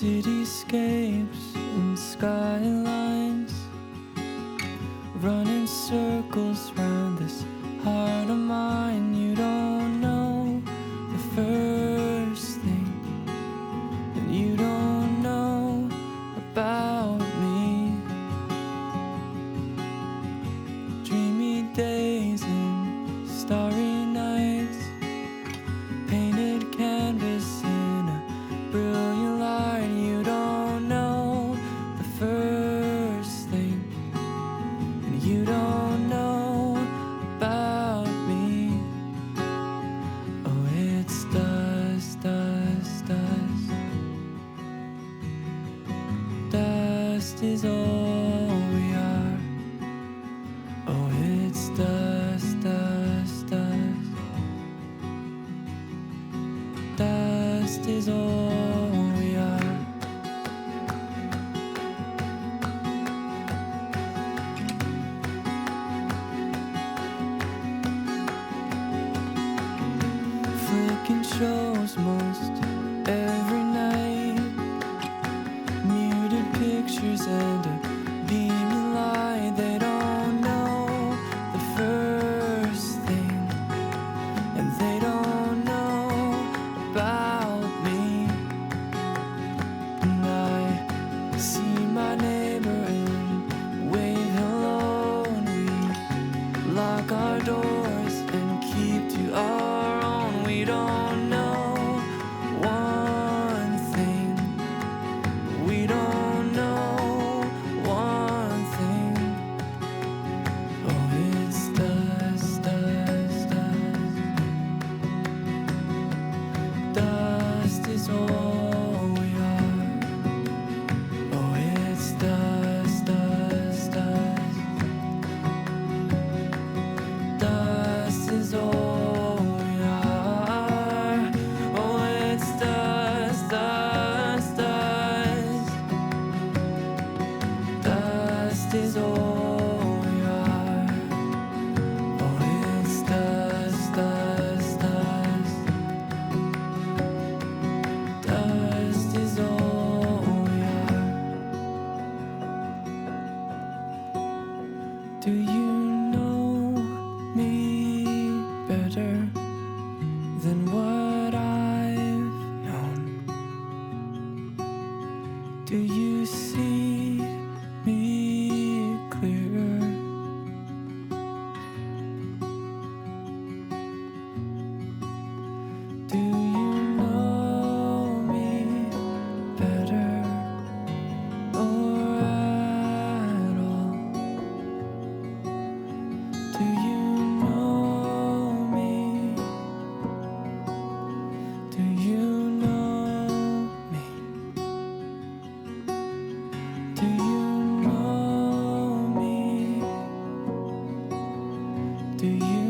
cityscapes and skylines, running circles round this heart of mine. You don't know the first thing, and you don't know about me. Dreamy days and starry nights, painted canvas in a brilliant light. You don't know the first thing, and you don't know about me. Oh, it's dust, dust, dust. Dust is all we are. Oh, it's dust, dust, dust. Dust is all we are. Flicking shows most every night, muted pictures and a beaming light. They don't know the first thing, and they don't know about me. And I see my neighbor and wave hello, and we lock our doors and keep to our own. We don't know one thing, we don't know one thing. Oh, it's dust, dust, dust. Dust is all we are. Oh, it's dust, dust, dust. Dust is all we are. Oh, it's dust, dust, dust. Dust is all we are. Oh, it's dust, dust, dust. Dust is all we are. Do you know me better than what I've known? Do you see me clearer? Do you know me better or at all? Do you know me? Do you know me? Do you know me? Do you